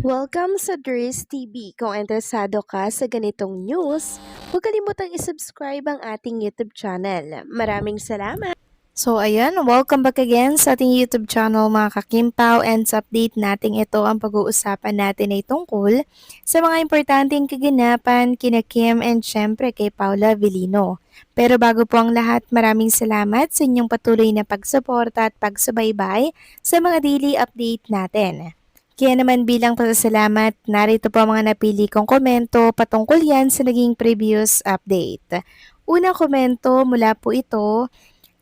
Welcome sa Dries TV. Kung interesado ka sa ganitong news, huwag kalimutang isubscribe ang ating YouTube channel. Maraming salamat! So ayan, welcome back again sa ating YouTube channel mga kakimpaw, and sa update natin ito ang pag-uusapan natin ay tungkol sa mga importanteng kaganapan kina Kim and syempre kay Paula Avellino. Pero bago po ang lahat, maraming salamat sa inyong patuloy na pagsuporta at pagsubaybay sa mga daily update natin. Kaya naman bilang pasasalamat, narito po ang mga napili kong komento patungkol yan sa naging previous update. Unang komento mula po ito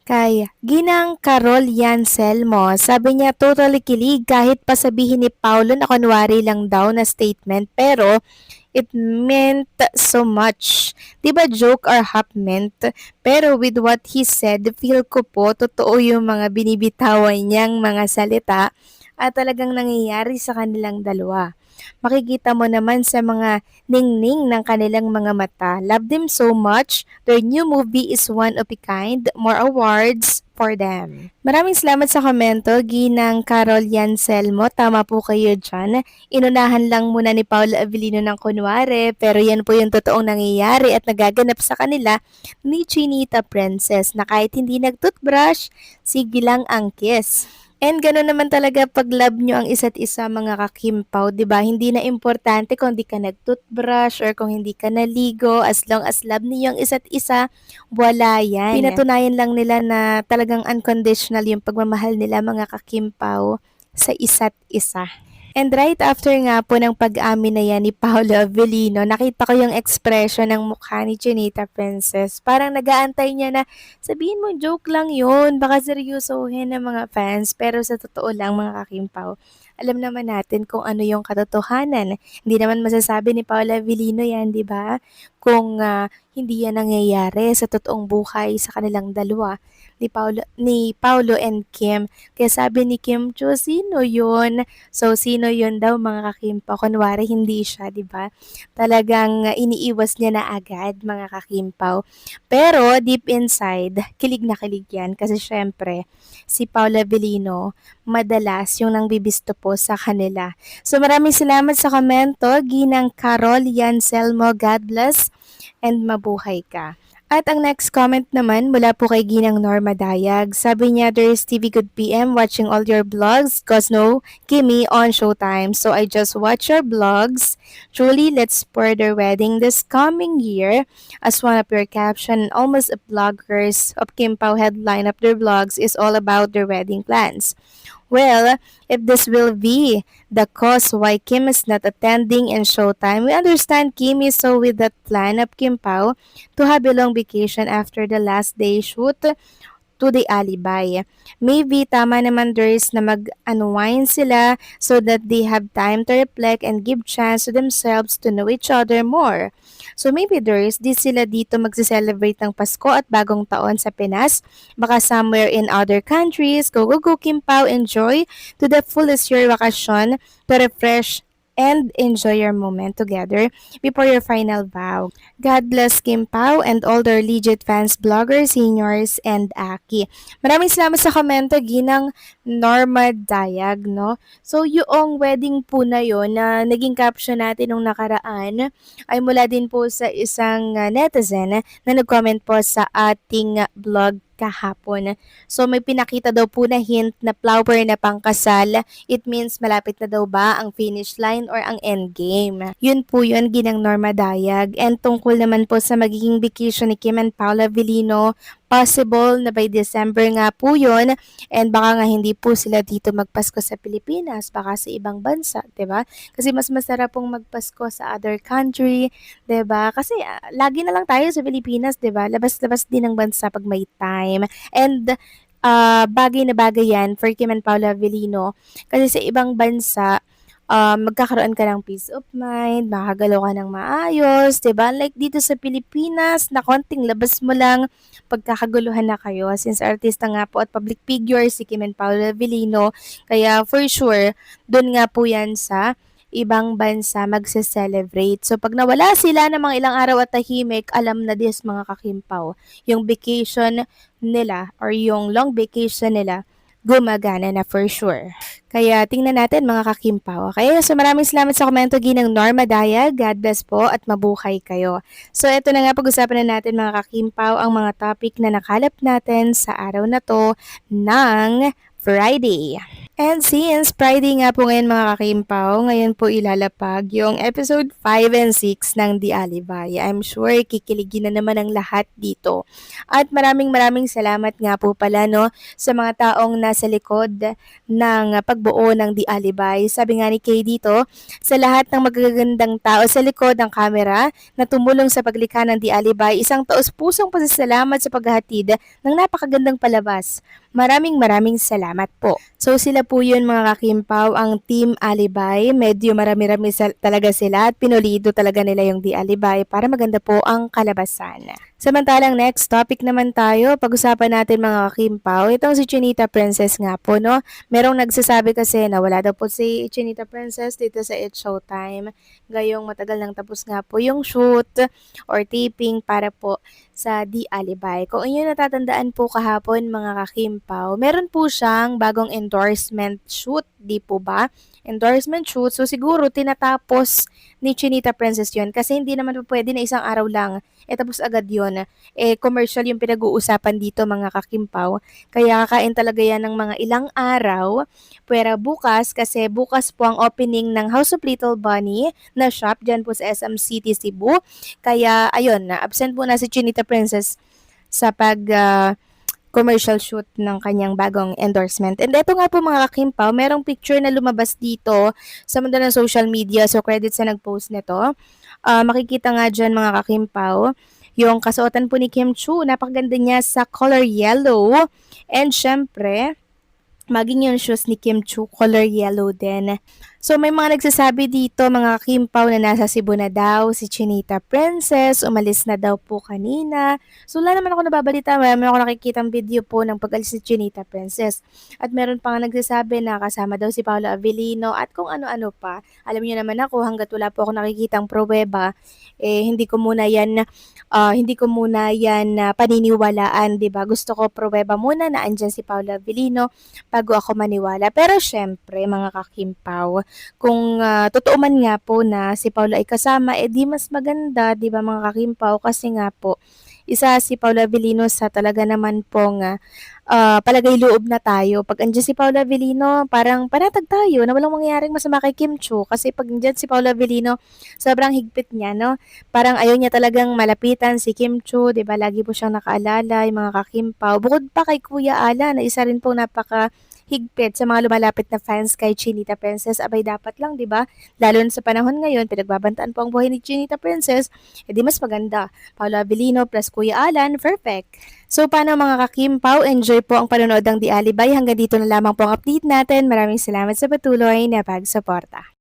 kay Ginang Carol Yanselmo. Sabi niya totally kilig kahit pa sabihin ni Paulo na kunwari lang daw na statement pero it meant so much. Diba joke or half meant? Pero with what he said, feel ko po totoo yung mga binibitawan niyang mga salita at talagang nangyayari sa kanilang dalawa. Makikita mo naman sa mga ningning ng kanilang mga mata. Love them so much. Their new movie is one of a kind. More awards for them. Maraming salamat sa komento, Ginang Carol Yanselmo. Tama po kayo dyan. Inunahan lang muna ni Paula Avellino ng kunwari, pero yan po yung totoong nangyayari at nagaganap sa kanila ni Chinita Princess na kahit hindi nag-toothbrush, sige lang ang kiss. And gano'n naman talaga pag love nyo ang isa't isa mga kakimpaw, 'di ba? Hindi na importante kung hindi ka nag-toothbrush or kung hindi ka naligo, as long as love niyo ang isa't isa, wala yan. Pinatunayan lang nila na talagang unconditional yung pagmamahal nila mga kakimpaw sa isa't isa. And right after nga po ng pag-amin na yan ni Paolo Avellino, nakita ko yung expression ng mukha ni Chinita Princess. Parang nag-aantay niya na sabihin mo joke lang yun, baka seryosohin ng mga fans. Pero sa totoo lang mga kakimpaw, alam naman natin kung ano yung katotohanan. Hindi naman masasabi ni Paolo Avellino yan, di ba? Kung hindi yan nangyayari sa totoong buhay sa kanilang dalawa ni Paulo and Kim. Kaya sabi ni Kim Cho, sino yun? So, sino yun daw mga kakimpa? Kunwari, hindi siya, di ba? Talagang iniiwas niya na agad, mga kakimpaw. Pero, deep inside, kilig na kilig yan. Kasi syempre, si Paula Avellino, madalas yung nangbibisto po sa kanila. So, maraming salamat sa komento. Ginang Carol Yanselmo, God bless and mabuhay ka. At ang next comment naman mula po kay Ginang Norma Dayag. Sabi niya, there's TV Good PM watching all your vlogs cause no Kimmy on Showtime. So I just watch your vlogs. Truly, let's support their wedding this coming year. As one of your caption, almost a bloggers of Kim Pao headline of their vlogs is all about their wedding plans. Well, if this will be the cause why Kim is not attending in Showtime, we understand Kim is so with that plan of Kim Pao to have a long vacation after the last day shoot to the alibi. Maybe tama naman Durs na mag-unwind sila so that they have time to reflect and give chance to themselves to know each other more. So maybe Durs, di sila dito magse-celebrate ng Pasko at Bagong Taon sa Pinas. Baka somewhere in other countries. Go, go, go, Kim Pao. Enjoy to the fullest your vacation to refresh and enjoy your moment together before your final vow. God bless Kim Pao and all their legit fans, bloggers, seniors, and Aki. Maraming salamat sa komento, Ginang Norma Dayag, no? So, yung wedding po na yon na naging caption natin nung nakaraan ay mula din po sa isang netizen na nag-comment po sa ating blog kahapon. So may pinakita daw po na hint na flower na pangkasal. It means malapit na daw ba ang finish line or ang end game. Yun po yun, Ginang Norma Dayag. And tungkol naman po sa magiging vacation ni Kim and Paula Avellino, possible na by December nga po yun, and baka nga hindi po sila dito magpasko sa Pilipinas, baka sa ibang bansa, 'di ba? Kasi mas masarap pong magpasko sa other country, 'di ba? Kasi lagi na lang tayo sa Pilipinas, 'di ba? Labas-labas din ng bansa pag may time. And bagay na bagay yan for Kim and Paula Avellino kasi sa ibang bansa magkakaroon ka ng peace of mind, makakagalaw ka ng maayos, 'di ba? Like dito sa Pilipinas, na konting labas mo lang, pagkakaguluhan na kayo. Since artista nga po at public figure si Kim and Paula Avellino, kaya for sure, doon nga po yan sa ibang bansa magse-celebrate. So pag nawala sila ng mga ilang araw at tahimik, alam na this mga kakimpaw, yung vacation nila or yung long vacation nila gumagana na for sure. Kaya tingnan natin mga kakimpaw. Okay, so maraming salamat sa komento ginang Norma Daya. God bless po at mabuhay kayo. So ito na nga, pag-usapan na natin mga kakimpaw ang mga topic na nakalap natin sa araw na to ng Friday. And since Friday nga po ngayon mga kakimpaw, ngayon po ilalapag yung episode 5 and 6 ng The Alibay. I'm sure kikiligin na naman ang lahat dito. At maraming salamat nga po pala no sa mga taong nasa likod ng pagbuo ng The Alibay. Sabi nga ni Kay dito, sa lahat ng magagandang tao sa likod ng kamera na tumulong sa paglikha ng The Alibay, isang taos-pusong pasasalamat sa paghahatid ng napakagandang palabas. Maraming salamat po. So sila po yun mga kakimpaw, ang Team Alibay. Medyo marami-rami talaga sila at pinulido talaga nila yung The Alibay para maganda po ang kalabasan. Samantalang next topic naman tayo, pag-usapan natin mga kakimpaw, itong si Chinita Princess nga po, no? Merong nagsasabi kasi na wala daw po si Chinita Princess dito sa It's Showtime. Gayong matagal nang tapos nga po yung shoot or taping para po sa The Alibay. Kung inyo natatandaan po kahapon mga kakimpaw, meron po siyang bagong endorsement shoot, di po ba? Endorsement shoot, so siguro tinatapos ni Chinita Princess yun kasi hindi naman po pwede na isang araw lang tapos agad yun. Commercial yung pinag-uusapan dito mga kakimpaw. Kaya kakain talaga yan ng mga ilang araw. Pero bukas, kasi bukas po ang opening ng House of Little Bunny na shop dyan po sa SM City, Cebu. Kaya, ayun, absent po na si Chinita Princess sa commercial shoot ng kanyang bagong endorsement. And ito nga po mga kakimpaw, merong picture na lumabas dito sa mundo ng social media. So, credits sa nag-post nito. Makikita nga dyan mga kakimpaw, yung kasuotan po ni Kim Chu, napakaganda niya sa color yellow. And syempre, maging yung shoes ni Kim Chu, color yellow din. So may mga nagsasabi dito mga kakimpaw na nasa Cebu na daw si Chinita Princess, umalis na daw po kanina. So wala naman ako nababalita, meron ako nakikitang video po ng pag-alis ni Chinita Princess. At meron pa nga nagsasabi na kasama daw si Paolo Avellino at kung ano-ano pa. Alam niyo naman ako, hanggat wala po ako nakikitang pruweba, hindi ko muna yan paniniwalaan, 'di ba? Gusto ko pruweba muna na andyan si Paolo Avellino bago ako maniwala. Pero syempre mga kakimpaw, kung totoo man nga po na si Paolo ay kasama, di mas maganda, 'di ba mga kakimpaw? Kasi nga po, isa si Paolo Avellino sa talaga naman pong palagay loob na tayo. Pag andyan si Paolo Avellino, parang panatag tayo na walang mangyayaring masama kay Kim Chu. Kasi pag andyan si Paolo Avellino, sobrang higpit niya, no? Parang ayaw niya talagang malapitan si Kim Chu, 'di ba? Lagi po siyang nakaalala, yung mga kakimpaw. Bukod pa kay Kuya Ala, na isa rin pong higpit sa mga lumalapit na fans kay Chinita Princess. Abay dapat lang, 'di ba? Lalo na sa panahon ngayon, pinagbabantaan po ang buhay ni Chinita Princess, di mas maganda. Paolo Avellino plus Kuya Alan, perfect. So paano mga kakimpaw, enjoy po ang panonood ng The Alibay. Hanggang dito na lamang po ang update natin. Maraming salamat sa patuloy na pagsuporta.